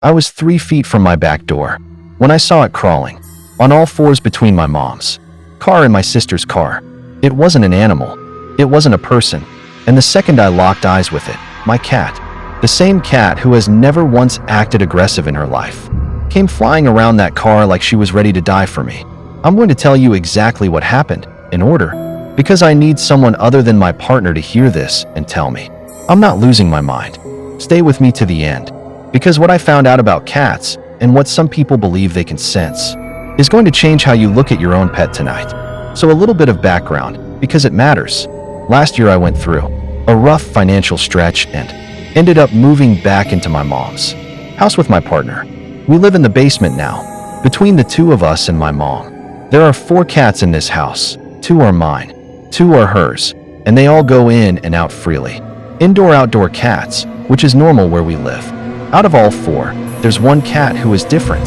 I was 3 feet from my back door when I saw it crawling, on all fours between my mom's car and my sister's car. It wasn't an animal. It wasn't a person. And the second I locked eyes with it, my cat, the same cat who has never once acted aggressive in her life, came flying around that car like she was ready to die for me. I'm going to tell you exactly what happened, in order, because I need someone other than my partner to hear this and tell me. I'm not losing my mind. Stay with me to the end, because what I found out about cats, and what some people believe they can sense, is going to change how you look at your own pet tonight. So a little bit of background, because it matters. Last year I went through a rough financial stretch and ended up moving back into my mom's house with my partner. We live in the basement now, between the two of us and my mom. There are 4 cats in this house. 2 are mine, 2 are hers, and they all go in and out freely. Indoor-outdoor cats, which is normal where we live. Out of all 4, there's one cat who is different.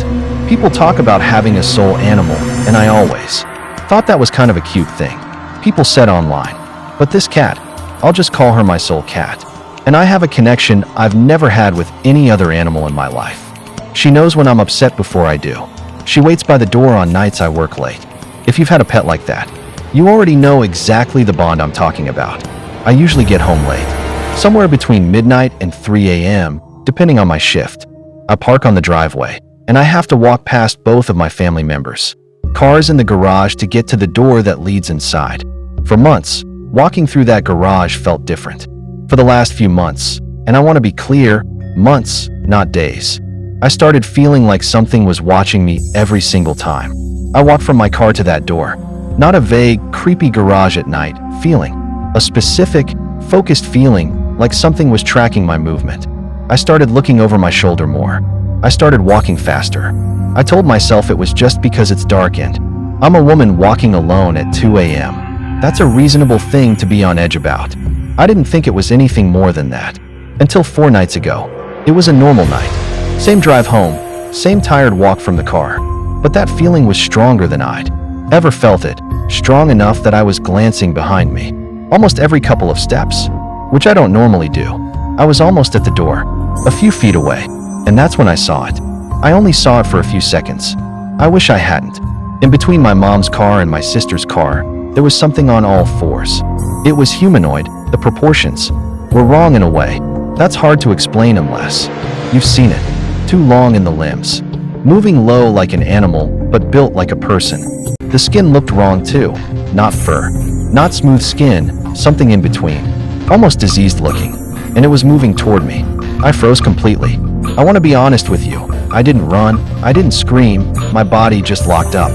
People talk about having a soul animal, and I always thought that was kind of a cute thing. People said online. But this cat, I'll just call her my soul cat. And I have a connection I've never had with any other animal in my life. She knows when I'm upset before I do. She waits by the door on nights I work late. If you've had a pet like that, you already know exactly the bond I'm talking about. I usually get home late, somewhere between midnight and 3 a.m., depending on my shift. I park on the driveway, and I have to walk past both of my family members' cars in the garage to get to the door that leads inside. For months, walking through that garage felt different. For the last few months, and I want to be clear, months, not days, I started feeling like something was watching me every single time I walked from my car to that door. Not a vague, creepy garage at night feeling, a specific, focused feeling like something was tracking my movement. I started looking over my shoulder more. I started walking faster. I told myself it was just because it's dark and I'm a woman walking alone at 2 a.m. That's a reasonable thing to be on edge about. I didn't think it was anything more than that. Until 4 nights ago. It was a normal night. Same drive home, same tired walk from the car. But that feeling was stronger than I'd ever felt it, strong enough that I was glancing behind me, almost every couple of steps, which I don't normally do. I was almost at the door, a few feet away, and that's when I saw it. I only saw it for a few seconds. I wish I hadn't. In between my mom's car and my sister's car, there was something on all fours. It was humanoid. The proportions were wrong in a way that's hard to explain unless you've seen it. Too long in the limbs, moving low like an animal, but built like a person. The skin looked wrong too. Not fur, not smooth skin, something in between. Almost diseased looking, and it was moving toward me. I froze completely. I want to be honest with you. I didn't run, I didn't scream, my body just locked up.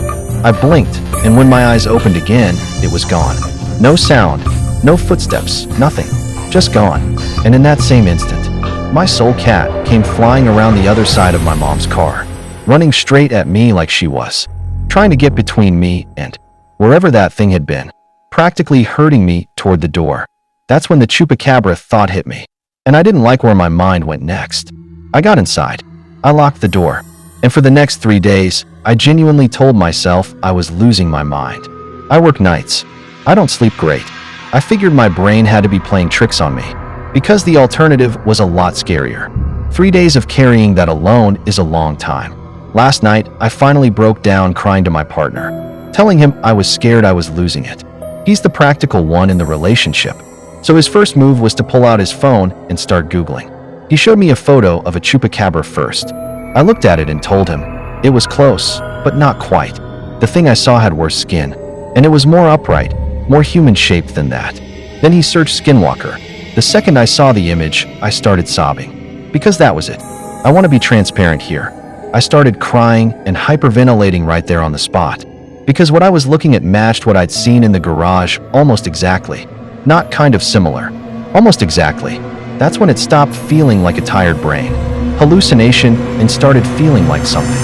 I blinked, and when my eyes opened again, it was gone. No sound, no footsteps, nothing. Just gone. And in that same instant, my soul cat came flying around the other side of my mom's car, running straight at me like she was trying to get between me and wherever that thing had been, practically herding me toward the door. That's when the chupacabra thought hit me, and I didn't like where my mind went next. I got inside. I locked the door, and for the next 3 days, I genuinely told myself I was losing my mind. I work nights. I don't sleep great. I figured my brain had to be playing tricks on me, because the alternative was a lot scarier. 3 days of carrying that alone is a long time. Last night, I finally broke down crying to my partner, telling him I was scared I was losing it. He's the practical one in the relationship, so his first move was to pull out his phone and start Googling. He showed me a photo of a chupacabra first. I looked at it and told him it was close, but not quite. The thing I saw had worse skin, and it was more upright, more human-shaped than that. Then he searched Skinwalker. The second I saw the image, I started sobbing. Because that was it. I want to be transparent here. I started crying and hyperventilating right there on the spot. Because what I was looking at matched what I'd seen in the garage almost exactly. Not kind of similar. Almost exactly. That's when it stopped feeling like a tired brain, hallucination, and started feeling like something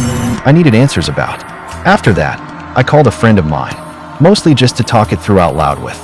I needed answers about. After that, I called a friend of mine, mostly just to talk it through out loud with.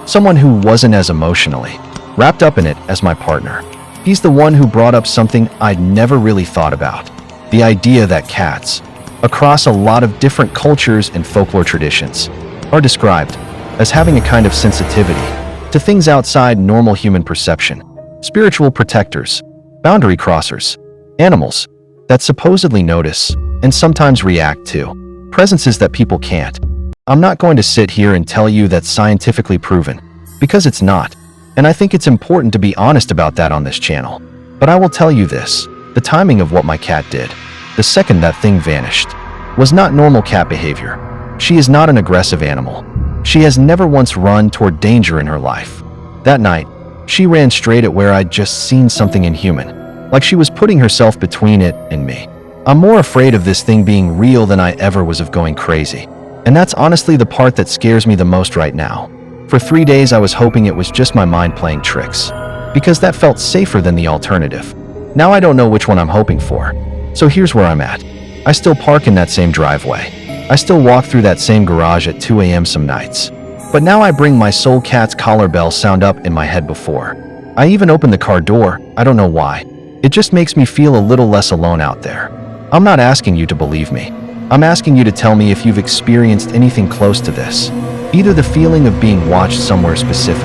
Someone who wasn't as emotionally wrapped up in it as my partner. He's the one who brought up something I'd never really thought about. The idea that cats, across a lot of different cultures and folklore traditions, are described as having a kind of sensitivity to things outside normal human perception. Spiritual protectors, boundary crossers, animals that supposedly notice and sometimes react to presences that people can't. I'm not going to sit here and tell you that's scientifically proven, because it's not, and I think it's important to be honest about that on this channel. But I will tell you this, the timing of what my cat did, the second that thing vanished, was not normal cat behavior. She is not an aggressive animal. She has never once run toward danger in her life. That night, she ran straight at where I'd just seen something inhuman, like she was putting herself between it and me. I'm more afraid of this thing being real than I ever was of going crazy. And that's honestly the part that scares me the most right now. For 3 days I was hoping it was just my mind playing tricks, because that felt safer than the alternative. Now I don't know which one I'm hoping for. So here's where I'm at. I still park in that same driveway. I still walk through that same garage at 2 a.m. some nights. But now I bring my soul cat's collar bell sound up in my head before. I even open the car door, I don't know why. It just makes me feel a little less alone out there. I'm not asking you to believe me. I'm asking you to tell me if you've experienced anything close to this. Either the feeling of being watched somewhere specific,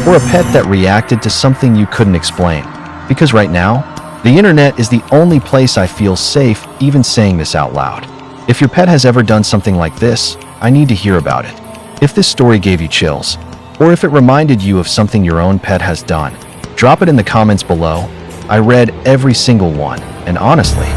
or a pet that reacted to something you couldn't explain. Because right now, the internet is the only place I feel safe even saying this out loud. If your pet has ever done something like this, I need to hear about it. If this story gave you chills, or if it reminded you of something your own pet has done, drop it in the comments below. I read every single one, and honestly,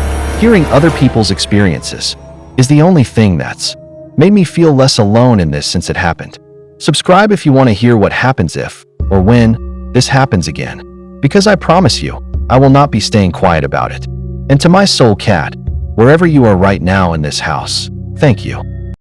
hearing other people's experiences is the only thing that's made me feel less alone in this since it happened. Subscribe if you want to hear what happens if, or when, this happens again. Because I promise you, I will not be staying quiet about it. And to my soul cat, wherever you are right now in this house, thank you.